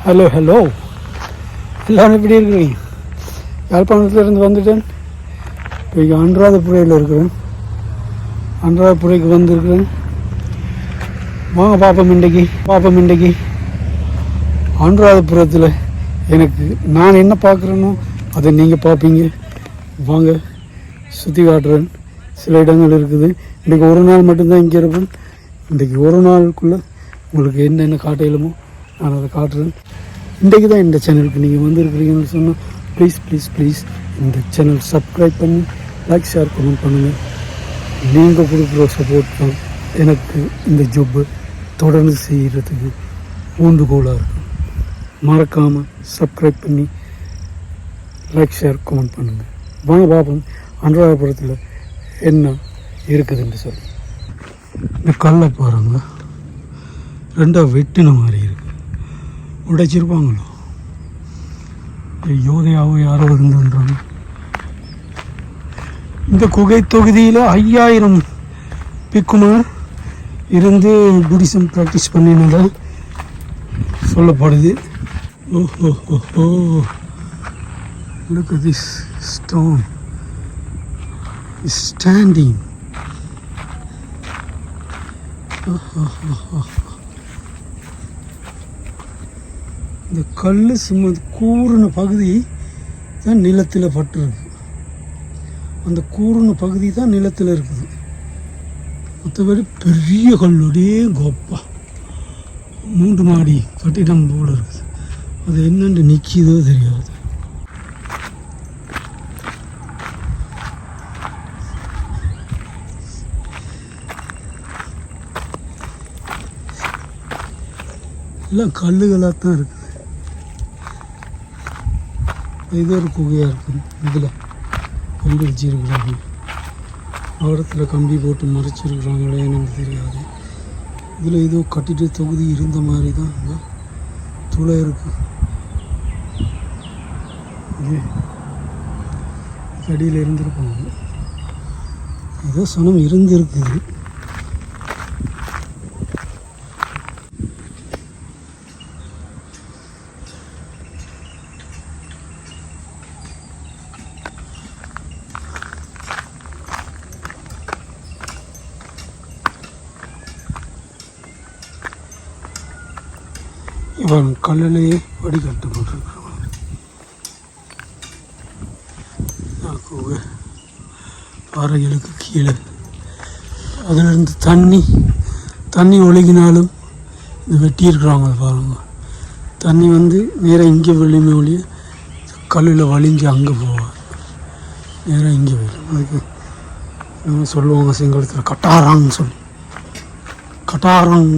Hello hello, எல்லோரும் எப்படி இருக்கிறீங்க? யாழ்ப்பாணத்துலேருந்து வந்துட்டேன். இப்போ அனுராதபுரையில் இருக்கிறேன். அனுராதபுரைக்கு வந்திருக்கிறேன். வாங்க பார்ப்போம் இன்றைக்கி அனுராதபுரத்தில் எனக்கு நான் என்ன பார்க்குறேனோ அதை நீங்கள் பார்ப்பீங்க. வாங்க சுற்றி காட்டுறேன். சில இடங்கள் இருக்குது. இன்றைக்கி ஒரு நாள் மட்டும்தான் இங்கே இருப்பேன். இன்றைக்கி ஒரு நாளுக்குள்ளே உங்களுக்கு என்னென்ன காட்டையிலுமோ நான் அதை காட்டுறேன். இன்றைக்கி தான் இந்த சேனலுக்கு நீங்கள் வந்திருக்கிறீங்கன்னு சொன்னால் ப்ளீஸ் இந்த சேனல் சப்ஸ்கிரைப் பண்ணி லைக் ஷேர் கமெண்ட் பண்ணுங்கள். நீங்கள் கொடுக்குற சப்போர்ட் தான் எனக்கு இந்த ஜாப்பை தொடர்ந்து செய்கிறதுக்கு ஊண்டுகோலாக இருக்கும். மறக்காமல் சப்ஸ்கிரைப் பண்ணி லைக் ஷேர் கமெண்ட் பண்ணுங்கள். வாங்க பார்ப்போம் அனுராதபுரத்தில் என்ன இருக்குதுன்னு சொல்லி. இந்த கல்லை பாருங்க, ரெண்டாக வெட்டின மாதிரி இருக்குது. உடைச்சிருப்பாங்களோ, யோதையாவோ யாரோ இருந்துன்றாங்க. இந்த குகை தொகுதியில் 5000 பிக்குமார் இருந்து புத்திசம் ப்ராக்டிஸ் பண்ணினதாக சொல்லப்படுது. ஓஹோ, look at this stone is standing. இந்த கல் சும்மா கூறுன பகுதி தான் நிலத்தில் பட்டுருக்கு. அந்த கூறுன பகுதி தான் நிலத்தில் இருக்குது. மற்றபடி பெரிய கல்லுடைய கோப்பா 3 மாடி கட்டிடம் போல் இருக்குது. அது என்னென்று நிற்கிதோ தெரியாது. எல்லாம் கல்லுகளாக தான் இருக்குது. இது ஒரு குகையாக இருக்குது. இதில் கம்பி வச்சிருக்கிறாங்க. ஓரத்தில் கம்பி போட்டு மறைச்சிருக்கிறாங்களே எனக்கு தெரியாது. இதில் ஏதோ கட்டிட தொகுதி இருந்த மாதிரி தான் அங்கே துளை இருக்குது. அடியில் இருந்திருப்பாங்க. ஏதோ சனம் இருந்திருக்குது. இவன் கல்லிலேயே வடிகட்டப்பட்டிருக்கிறான். பாறைகளுக்கு கீழே அதிலிருந்து தண்ணி ஒழுகினாலும் இது வெட்டியிருக்கிறாங்க. பாருங்க, தண்ணி நேராக இங்கே விழுமே ஒழிய கல்லில் வலிஞ்சு அங்கே போவார். நேராக இங்கே விழும். அதுக்கு நம்ம சொல்லுவாங்க சிங்களத்தில் கட்டாரான்னு சொல்லி. கட்டாரம்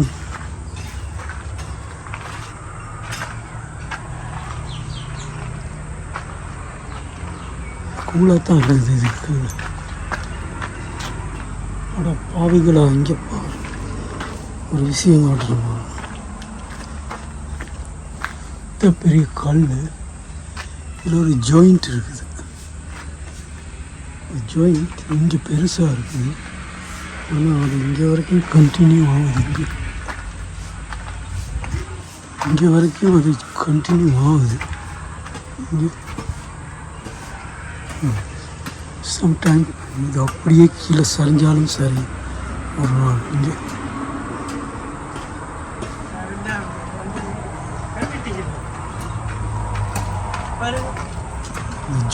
கூலத்தான் இருக்குது. இதுக்கு அட பாவிகளா, இங்கே ஒரு விஷயம் காட்டுறோம். இந்த பெரிய கல், இதில் ஒரு ஜாயிண்ட் இருக்குது. ஜாயிண்ட் இங்கே பெருசாக இருக்குது. ஆனால் அது இங்கே வரைக்கும் கண்டினியூ ஆகுது. இங்கே வரைக்கும் அது கண்டினியூ ஆகுது. இங்கே சம்டைம் இது அப்படியே கீழே சரிஞ்சாலும் சரி ஒரு நாள் இங்கே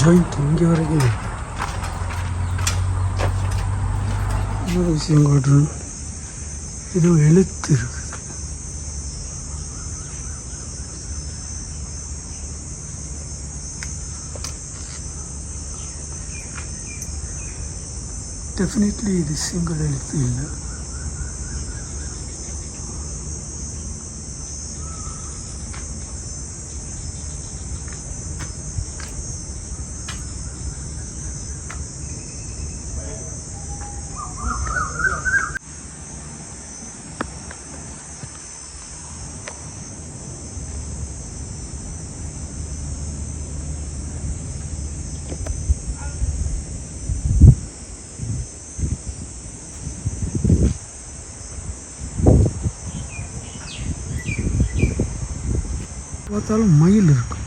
ஜாயிண்ட் இங்கே வரைக்கும். இன்னொரு விஷயம் காட்டுறேன். இது எழுத்து இருக்குது. டெஃபினெட்லி இது சிங்கிள் எழுத்து இல்லை. பார்த்தாலும் மயில் இருக்கும்.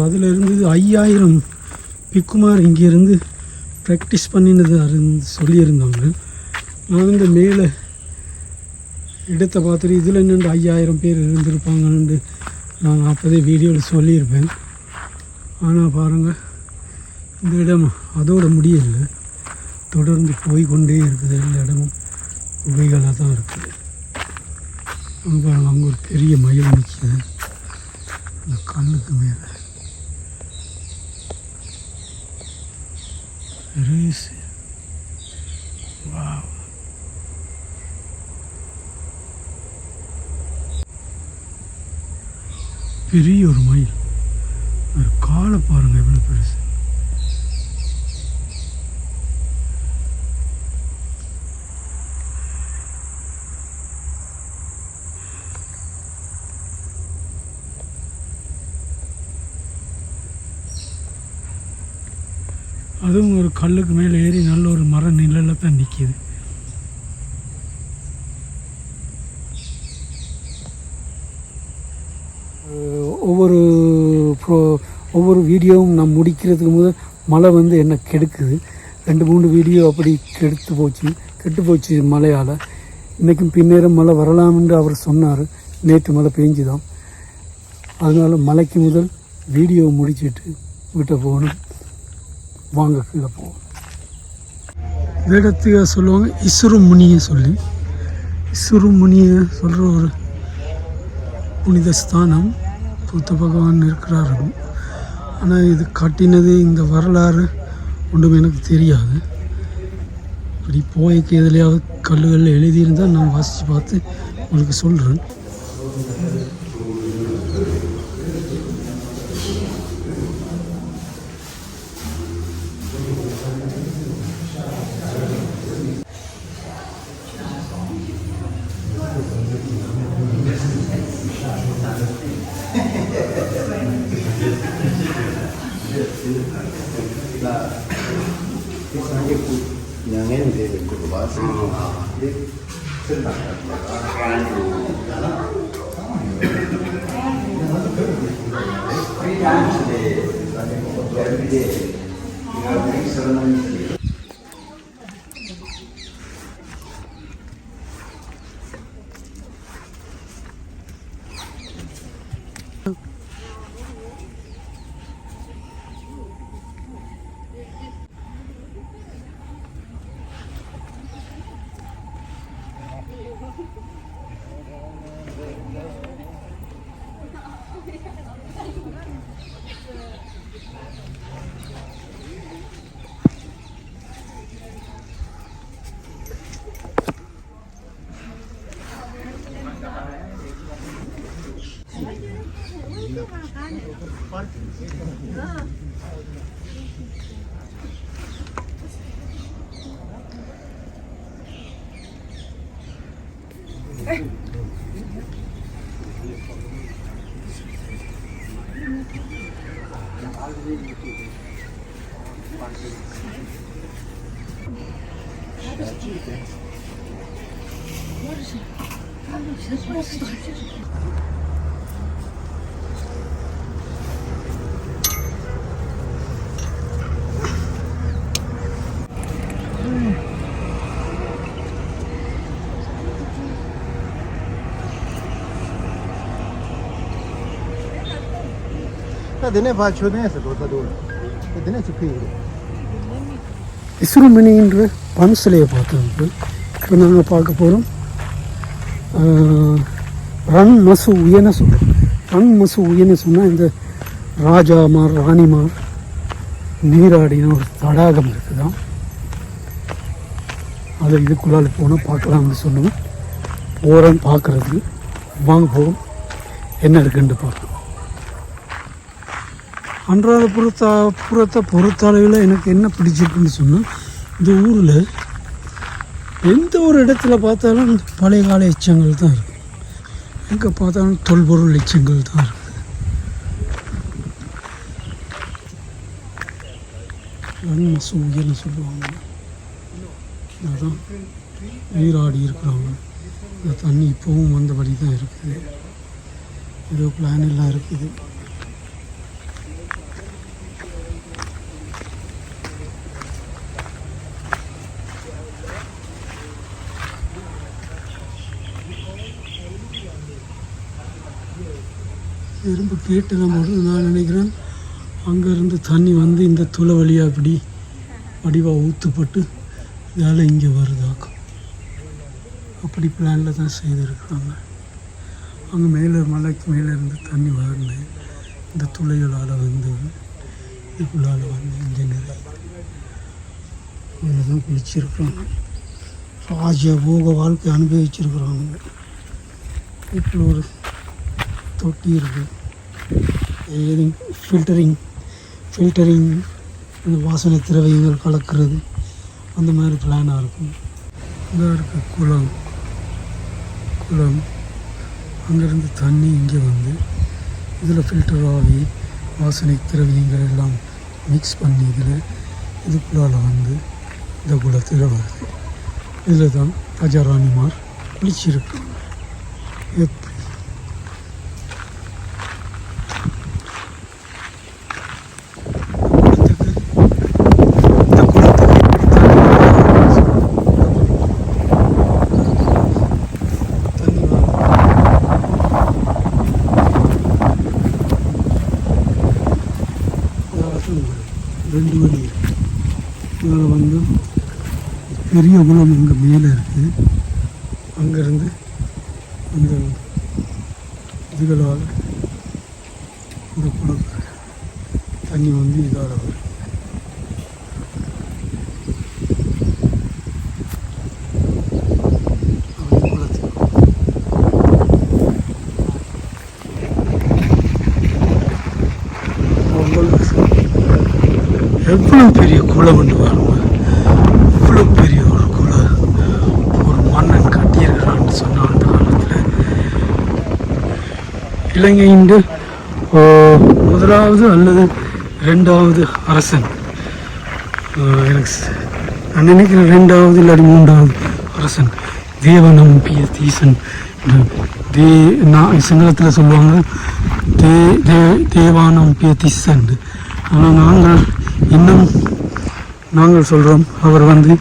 அதில் இருந்தது 5000 பிக்குமார் இங்கேருந்து ப்ராக்டிஸ் பண்ணினது சொல்லியிருந்தாங்க. நான் இந்த மேலே இடத்தை பார்த்துட்டு இதில் என்னென்று 5000 பேர் இருந்திருப்பாங்கன்னு நான் அப்போதே வீடியோவில் சொல்லியிருப்பேன். ஆனால் பாருங்கள், இந்த இடம் அதோட முடியலை, தொடர்ந்து போய்கொண்டே இருக்குது. எல்லா இடமும் குகைகளாக தான் இருக்குது. அங்கே பாருங்கள், அங்கே ஒரு பெரிய மயில் நிற்கிது அந்த கல்லுக்கு மேலே. பெரிய ஒரு மயில், ஒரு காலை பாருங்க எவ்வளோ பெருசு. அதுவும் ஒரு கல்லுக்கு மேலே ஏறி நல்ல ஒரு மர நிழலில் தான் நிற்கிது. ஒவ்வொரு வீடியோவும் நான் முடிக்கிறதுக்கு முதல் மழை வந்து என்ன கெடுக்குது. 2-3 வீடியோ அப்படி கெட்டு போச்சு மழையால். இன்றைக்கும் பின்னேரம் மழை வரலாம்னு அவர் சொன்னார். நேற்று மழை பெஞ்சுதான். அதனால் மழைக்கு முதல் வீடியோ முடிச்சுட்டு வீட்டை போகணும். வாங்க கீழே போவோம். இந்த இடத்துக்கு சொல்லுவாங்க இசுருமுனியை சொல்லி. இசுருமுனியை சொல்கிற ஒரு புனித ஸ்தானம். புத்த பகவான் இருக்கிறார்கள். ஆனால் இது கட்டினது இந்த வரலாறு ஒன்றும் எனக்கு தெரியாது. இப்படி போய்க்கு எதுலையாவது கல்லுகளில் எழுதியிருந்தால் நான் வாசித்து பார்த்து உங்களுக்கு சொல்கிறேன். இசுருமணின்ற பன் சிலையை பார்த்தது. இப்போ நாங்கள் பார்க்க போகிறோம் ரன் மசு உயன சொல்கிறோம். ரன் மசு உயன சொன்னால் இந்த ராஜாமார் ராணிமார் நீராடின ஒரு தடாகம் இருக்குதான். அதை இதுக்குள்ளால் போனால் பார்க்கலாம்னு சொன்னோம். போகிறோம் பார்க்குறதுக்கு. வாங்க போவோம், என்ன இருக்குன்னு பார்க்கலாம். அன்றாதபுரத்தை பொறுத்தளவில் எனக்கு என்ன பிடிச்சிருக்குன்னு சொன்னால், இந்த ஊரில் எந்த ஒரு இடத்துல பார்த்தாலும் பழைய கால எச்சங்கள் தான் இருக்கும். எங்கே பார்த்தாலும் தொல்பொருள் எச்சங்கள் தான் இருக்குது. மசூதின்னு சொல்லுவாங்க. அதுதான் நீராடி இருக்கிறாங்க. இந்த தண்ணி இப்போவும் வந்தபடி தான் இருக்குது. ஏதோ பிளான் எல்லாம் இருக்குது. இரும்பு கேட்டெல்லாம் போட்டு நான் நினைக்கிறேன் அங்கேருந்து தண்ணி வந்து இந்த துளை வழியாக அப்படி வடிவாக ஊற்றுப்பட்டு இதால் இங்கே வருதாக்கும். அப்படி பிளானில் தான் செய்திருக்கிறாங்க. அங்கே மேலே மலைக்கு மேலே இருந்து தண்ணி வந்து இந்த துளைகளால் வந்து இதுக்குள்ளால் வந்து இங்கே நிறைய இதில் தான் குளிச்சிருக்கிறாங்க. ராஜபோக வாழ்க்கை அனுபவிச்சிருக்கிறாங்க. இப்படி ஒரு தொட்டி இருக்குது. ஏதும் ஃபில்டரிங் அந்த வாசனை திரவியங்கள் கலக்கிறது அந்த மாதிரி பிளானாக இருக்கும். இதாக இருக்குது குளம். அங்கேருந்து தண்ணி இங்கே வந்து இதில் ஃபில்டர் ஆகி வாசனை திரவியங்கள் எல்லாம் மிக்ஸ் பண்ணி இதுக்குள்ளால் வந்து இந்த குளத்தில் வருது. இதில் தான் ராஜாராணிமார் குளிச்சிருக்காங்க. எப்படி ரெண்டு வழி இருக்குது. இதில் வந்து பெரிய குளம் இங்கே மேலே இருக்குது. அங்கேருந்து அந்த இதுகளால் இந்த குளம் தண்ணி வந்து இதால் வரும். எவ்வளோ பெரிய குளம் என்று பாருங்க. இவ்வளோ பெரிய ஒரு குளம் ஒரு மன்னன் கட்டியிருக்கிறான்னு சொன்னால் அந்த காலத்தில் இலங்கையின் முதலாவது அல்லது ரெண்டாவது அரசன், எனக்கு நான் நினைக்கிறேன் ரெண்டாவது இல்லாட்டி மூன்றாவது அரசன் தேவநம்பிய தீசன் சிங்களத்தில் சொல்லுவாங்க தேவானம்பிய தீசன். ஆனால் நாங்கள் சொல்கிறோம் அவர் வந்து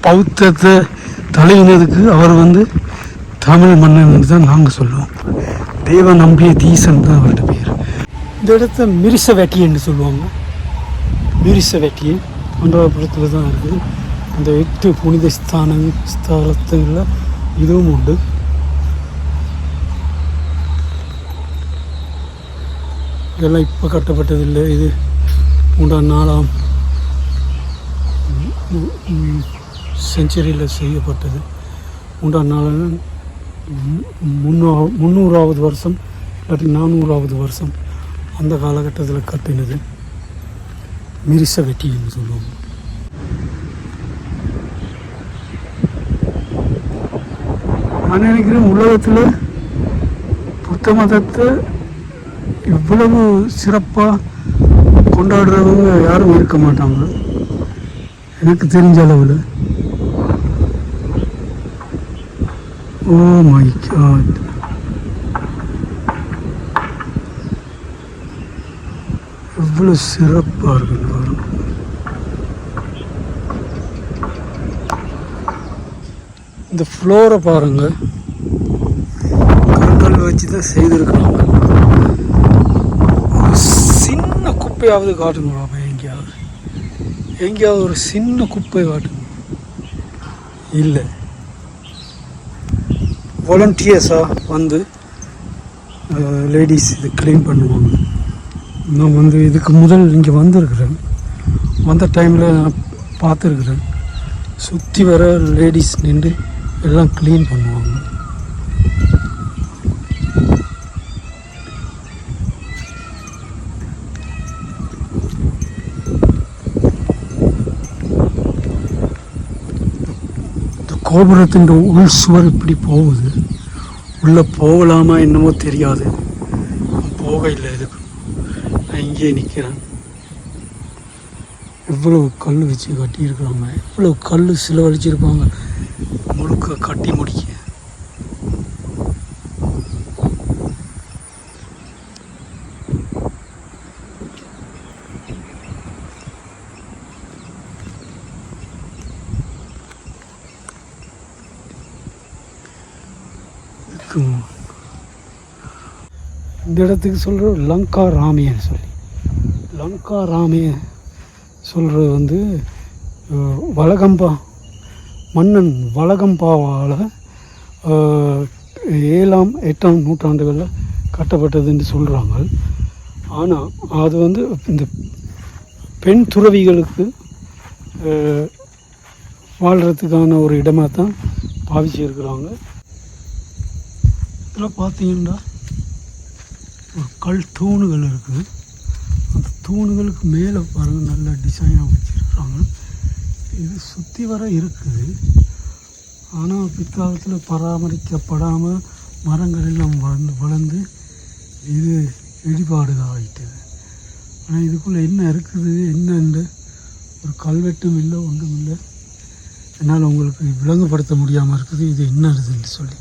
பௌத்தத்தை தலையினதுக்கு அவர் வந்து தமிழ் மன்னன் தான் நாங்கள் சொல்லுவோம். தேவ நம்பிய தீசன் தான் அவர்கிட்ட பேர். இந்த இடத்த மிரிசவேட்டி என்று சொல்லுவாங்க. மிரிசவேட்டி அனுராதபுரத்தில் தான் இருக்குது. அந்த 8 புனித ஸ்தலத்தில் இதுவும் உண்டு. இதெல்லாம் இப்போ கட்டப்பட்டதில்லை. இது 3ஆம் செஞ்சுரியில் செய்யப்பட்டது. 300வது வருஷம் இல்லாட்டி 400வது வருஷம் அந்த காலகட்டத்தில் கட்டினது மிரிசவேட்டின்னு சொல்லுவாங்க. நான் நினைக்கிறேன் உலகத்தில் புத்த மதத்தை இவ்வளவு சிறப்பாக கொண்டாடுறவங்க யாரும் இருக்க மாட்டாங்க எனக்கு தெரிஞ்ச அளவில். ஓ மை காட், எவ்வளோ சிறப்பாக இருக்குன்னு பாருங்க. இந்த ஃப்ளோரை பாருங்கள், கற்கள் வச்சு தான் செய்திருக்காங்க. சின்ன குப்பையாவது காட்டுங்களா எங்கேயாவது ஒரு சின்ன குப்பை காட்டுங்க. இல்லை, வாலண்டியர்ஸாக வந்து லேடிஸ் இது க்ளீன் பண்ணுவாங்க. நான் வந்து இதுக்கு முதல் இங்கே வந்திருக்கிறேன். வந்த டைமில் நான் பார்த்துருக்குறேன். சுற்றி வர லேடிஸ் நின்று எல்லாம் க்ளீன் பண்ணுவாங்க. கோபுரத்தின் உள் சுவர் இப்படி போகுது. உள்ளே போகலாமா என்னமோ தெரியாது, போக இல்லை. இதுக்கு நான் இங்கேயே நிற்கிறேன். எவ்வளவு கல் வச்சு கட்டியிருக்கிறாங்க, எவ்வளவு கல் செலவழிச்சிருப்பாங்க முழுக்க கட்டி முடிக்க. இந்த இடத்துக்கு சொல்கிற லங்கா ராமையன் சொல்லி, லங்கா ராமையன் சொல்கிறது வந்து வலகம்பா மன்னன் வலகம்பாவால் 7ஆம் 8ஆம் நூற்றாண்டுகளில் கட்டப்பட்டதுன்னு சொல்கிறாங்க. ஆனால் அது வந்து இந்த பெண் துறவிகளுக்கு வாழ்கிறதுக்கான ஒரு இடமாக தான் பாவிச்சிருக்கிறாங்க. இதில் பார்த்தீங்கன்னா ஒரு கல் தூணுகள் இருக்குது. அந்த தூணுகளுக்கு மேலே பாருங்கள் நல்ல டிசைனாக வச்சுருக்குறாங்க. இது சுற்றி வர இருக்குது. ஆனால் பிற்காலத்தில் பராமரிக்கப்படாமல் மரங்கள் எல்லாம் வளர்ந்து இது இடிபாடுகள் ஆகிட்டது. ஆனால் இதுக்குள்ளே என்ன இருக்குது என்னென்று ஒரு கல்வெட்டும் இல்லை, ஒன்றும் இல்லை. என்னால் உங்களுக்கு விளங்குபடுத்த முடியாமல் இருக்குது இது என்ன இருக்குதுன்னு சொல்லி.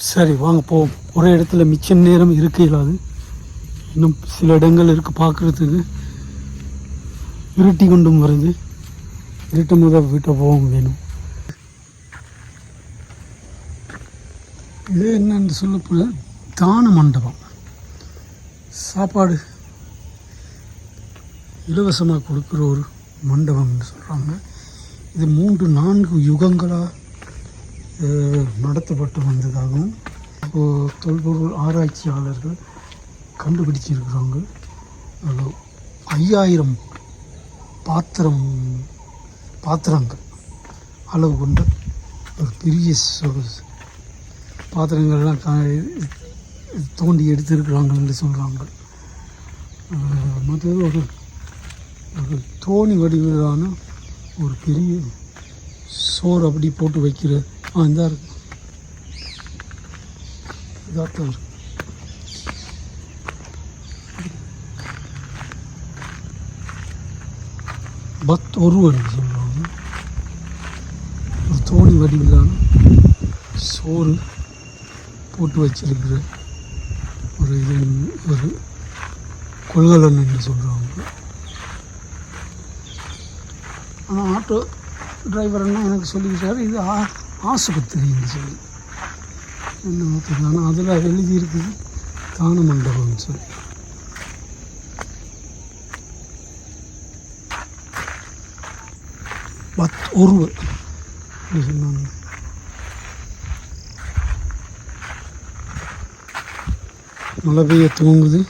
சரி வாங்க போவோம். ஒரே இடத்துல மிச்ச நேரம் இருக்க இல்லாது, இன்னும் சில இடங்கள் இருக்குது பார்க்குறதுக்கு. இருட்டி கொண்டும் வருது. இருட்டும் போது வீட்டை போவோம் வேணும். இது என்னன்னு சொல்லப்போன தான மண்டபம். சாப்பாடு இலவசமாக கொடுக்குற ஒரு மண்டபம்னு சொல்கிறாங்க. இது 3-4 யுகங்களாக நடத்தப்பட்டு வந்ததாகவும் இப்போது தொல்பொருள் ஆராய்ச்சியாளர்கள் கண்டுபிடிச்சிருக்கிறாங்க. 5000 பாத்திரங்கள் அளவு கொண்ட ஒரு பெரிய பாத்திரங்கள்லாம் தோண்டி எடுத்திருக்கிறாங்கன்னு சொல்கிறாங்க. மற்றது ஒரு தோணி வடிவிலான ஒரு பெரிய சோறு அப்படி போட்டு வைக்கிற இந்த இருக்கு. இதாத்தான் இருக்கு. ஒருவன் சொல்லுவாங்க. ஒரு தோணி வடிவிலான சோறு போட்டு வச்சிருக்கிற ஒரு இது ஒரு கொள்கலன் என்று சொல்கிறாங்க. ஆனால் ஆட்டோ டிரைவர்னா எனக்கு சொல்லிக்கிட்டாரு இது ஆஸ்பத்திரின்னு சொல்லி என்ன பார்த்தீங்க. ஆனால் அதில் எழுதி இருக்குது தான மண்டபம்னு சொல்லி. ஒருவர் சொன்னாங்க. மழை பெய்ய துவங்குது.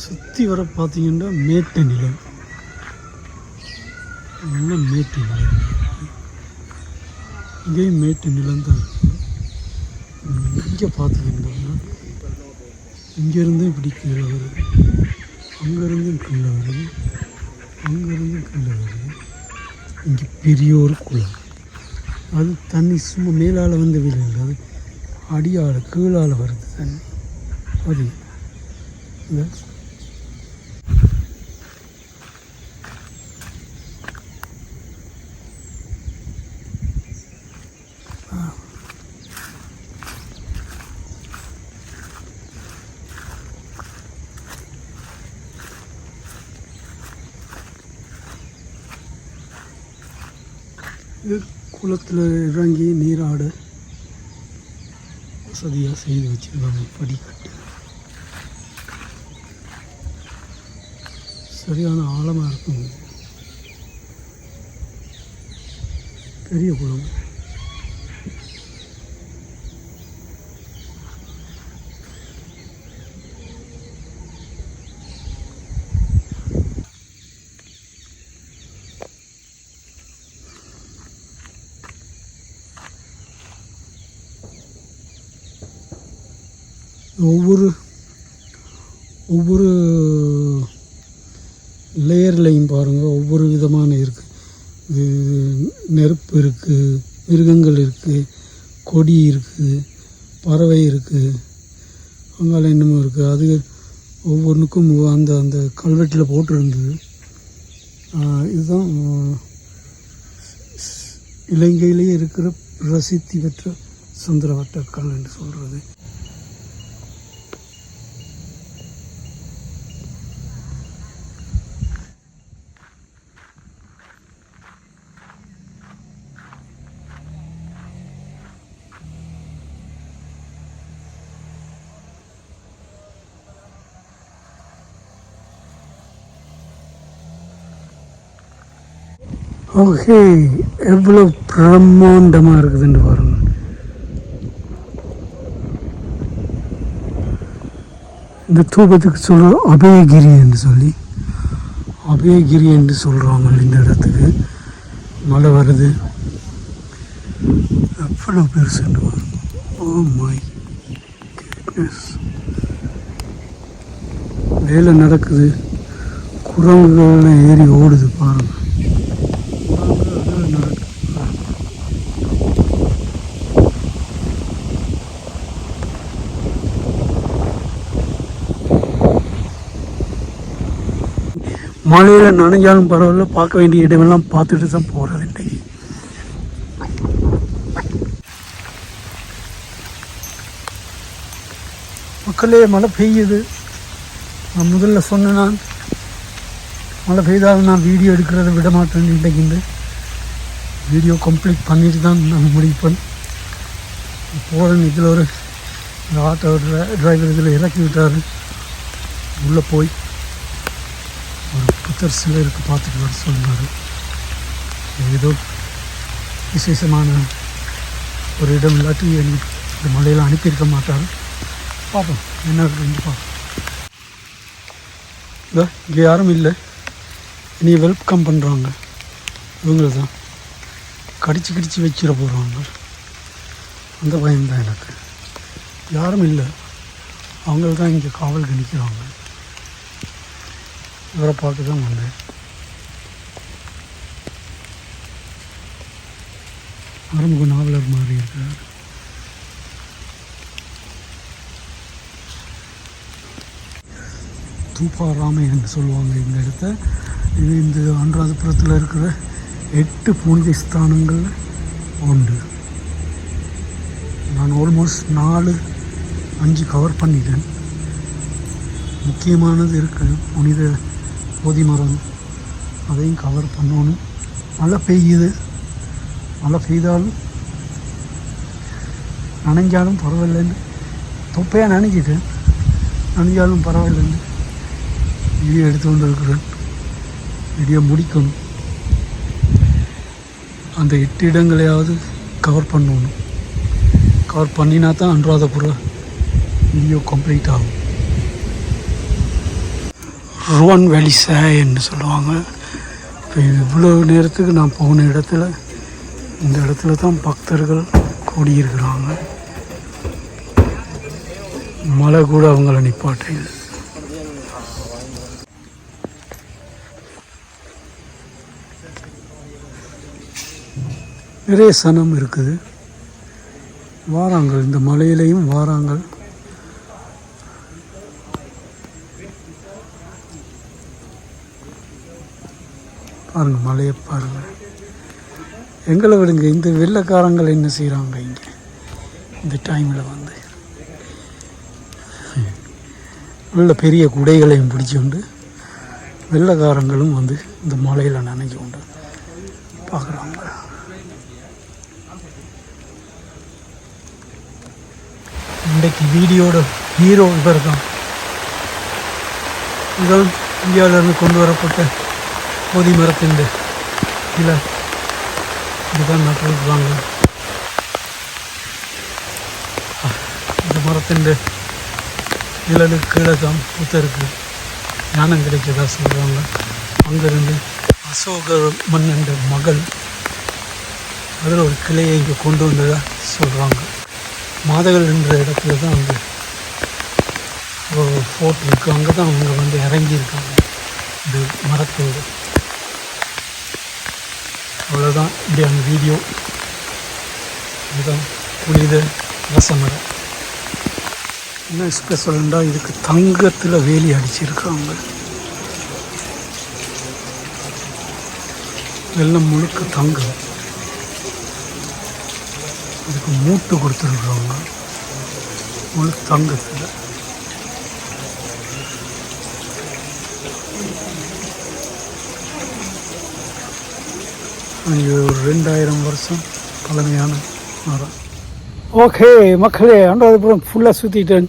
சுற்றி வர பார்த்தீங்கன்னா மேட்டு நிலம், நல்ல மேட்டு நிலம். இங்கேயும் மேட்டு நிலம் தான் இருக்குது. இங்கே பார்த்தீங்கன்னா இங்கேருந்து இப்படி கீழே வருது, அங்கேருந்தும் கீழே வருது, அங்கேருந்தும் கீழே வருது. இங்கே பெரிய ஒரு குளம். அது தண்ணி சும்மா மேலால் வந்து வீடு இல்லை, அது அடியால் கீழால் வருது தண்ணி. அது இல்லை இது குளத்தில் இறங்கி நீராட வசதியாக செய்து வச்சுருக்காங்க. படிக்கட்டு சரியான ஆழமாக இருக்கும். பெரிய குளம். ஒவ்வொரு லேயர்லையும் பாருங்கள் ஒவ்வொரு விதமான இருக்குது. இது நெருப்பு இருக்குது, மிருகங்கள் இருக்குது, கொடி இருக்குது, பறவை இருக்குது, அங்கால என்னமோ இருக்குது. அது ஒவ்வொன்றுக்கும் அந்த அந்த கல்வெட்டில் போட்டிருந்தது. இதுதான் இலங்கையிலேயே இருக்கிற பிரசித்தி பெற்ற சுந்தரவட்ட கல் என்று சொல்கிறது. ஓகே, எவ்வளோ பிரம்மாண்டமாக இருக்குதுன்னு பாருங்க. இந்த தூபத்துக்கு சொல்கிற அபயகிரி என்று சொல்லி அபயகிரி என்று சொல்கிறாங்க. இந்த இடத்துக்கு மழை வருது, எவ்வளோ பெருசுன்னு பாருங்க. Oh my goodness. வேலை நடக்குது, குரங்குகள் ஏறி ஓடுது பாருங்கள். மழையில் நனைஞ்சாலும் பரவாயில்ல, பார்க்க வேண்டிய இடமெல்லாம் பார்த்துட்டு தான் போகிறது. இன்றைக்கு மக்களே மழை பெய்யுது. நான் முதல்ல சொன்னேன், மழை பெய்தாலும் நான் வீடியோ எடுக்கிறத விட மாட்டேன். இன்றைக்கு இந்த வீடியோ கம்ப்ளீட் பண்ணிட்டு தான் நான் முடிப்பேன். போகிறேன். இதில் ஒரு ஆட்டோ டிரைவர் இதில் இறக்கி விட்டார். உள்ளே போய் ஒரு புத்தர் சிலை இருக்குது, பார்த்துட்டு வர சொன்னார். ஏதோ விசேஷமான ஒரு இடம் இல்லாட்டி இந்த மலையில் அனுப்பியிருக்க மாட்டார். பார்ப்போம் என்ன இருக்குன்னு பார்ப்போம். இதோ இங்கே யாரும் இல்லை, இனி வெல்கம் பண்ணுறாங்க. இவங்க தான் கடிச்சு வச்சிட போகிறாங்க. அந்த பயம்தான் எனக்கு. யாரும் இல்லை, அவங்க தான் இங்கே காவல் கணிக்கிறாங்க. இவரை பார்த்து தான் வந்தேன். ஆரம்ப நாவலர் மாதிரி இருக்கிறார். தூப்பாராமைன்னு சொல்லுவாங்க இந்த இடத்த. இது இந்த அனுராதபுரத்தில் இருக்கிற 8 புனித ஸ்தானங்கள் உண்டு. நான் ஆல்மோஸ்ட் 4-5 கவர் பண்ணிட்டேன். முக்கியமானது இருக்குது, புனித போதி மரம், அதையும் கவர் பண்ணணும். மழை பெய்யுது, மழை பெய்தாலும் நனைஞ்சாலும் பரவாயில்லைன்னு தொப்பையாக நனைஞ்சிட்டேன். நனைஞ்சாலும் பரவாயில்லைன்னு வீடியோ எடுத்து கொண்டு இருக்கிறேன். வீடியோ முடிக்கணும். அந்த 8 இடங்களையாவது கவர் பண்ணணும். கவர் பண்ணினா தான் அனுராதபுரம் வீடியோ கம்ப்ளீட் ஆகும். ருவன் வேலி சேன்னு சொல்லுவாங்க. இப்போ இவ்வளோ நேரத்துக்கு நான் போன இடத்துல, இந்த இடத்துல தான் பக்தர்கள் கூடியிருக்கிறாங்க. மழை கூட அவங்கள நிப்பாட்டையில். நிறைய சனம் இருக்குது. வாராங்கள், இந்த மலையிலையும் வாராங்கள். பாருங்கள், மலையை பாருங்கள். எங்களை விடுங்க, இந்த வெள்ளைக்காரங்கள் என்ன செய்கிறாங்க இங்கே இந்த டைமில் வந்து உள்ள பெரிய குடைகளையும் பிடிச்சி கொண்டு வெள்ளைக்காரங்களும் வந்து இந்த மலையில் நனைஞ்சு கொண்டு பார்க்குறாங்க. இன்றைக்கு வீடியோட ஹீரோ இவர் தான். இதுதான் இந்தியாவிலிருந்து கொண்டு வரப்பட்ட போதி மரத்தின் இலை. இதுதான் நட்டுருக்குறாங்க. இந்த மரத்தின் நிழலுக்கு கீழே தான் பூத்தருக்கு ஞானம் கிடைச்சதா சொல்கிறாங்க. அங்கேருந்து அசோக மன்னன் மகள் அதில் ஒரு கிளையை இங்கே கொண்டு வந்ததாக சொல்கிறாங்க. மாதகள் என்ற இடத்துல தான் வந்து ஒரு ஃபோர்ட் இருக்குது. அங்கே தான் அவங்க வந்து இறங்கியிருக்காங்க இந்த மரத்தோடு. அவ்வளோதான் இப்படி அந்த வீடியோ. இதுதான் புனித ரசமரம். என்ன ஸ்பெஷல்ண்டா இதுக்கு தங்கத்தில் வேலி அடிச்சிருக்காங்க. எல்லாம் முழுக்க தங்கம். இதுக்கு மூட்டு கொடுத்துருக்குறாங்க முழு தங்கத்தில். இது ஒரு 2000 வருஷம் பழமையான மரம். ஓகே மக்களே, அன்றாதபுரம் ஃபுல்லாக சுற்றிட்டேன்.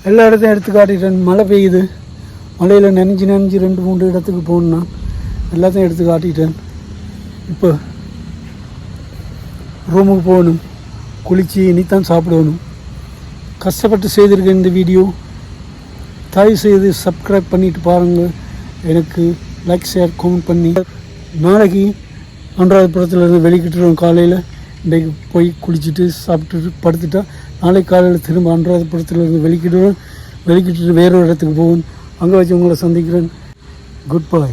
எல்லா இடத்தையும் எடுத்து காட்டிட்டேன். மழை பெய்யுது. மழையில் நனைஞ்சு 2-3 இடத்துக்கு போகணுன்னா எல்லாத்தையும் எடுத்து காட்டிட்டேன். இப்போ ரூமுக்கு போகணும், குளித்து இனித்தான் சாப்பிடணும். கஷ்டப்பட்டு செய்திருக்கேன் இந்த வீடியோ. தயவு செய்து சப்ஸ்கிரைப் பண்ணிவிட்டு பாருங்கள். எனக்கு லைக் ஷேர் கமெண்ட் பண்ணி நாளைக்கு அன்றாதபுரத்துலேருந்து வெளிக்கிட்டுருவோம். காலையில் இன்றைக்கு போய் குளிச்சுட்டு சாப்பிட்டுட்டு படுத்துட்டா நாளைக்கு காலையில் திரும்ப அன்றாதபுரத்துலேருந்து வெளிக்கிட்டுட்டு வேறொரு இடத்துக்கு போகணும். அங்கே வச்சு உங்களை சந்திக்கிறேன். Good bye.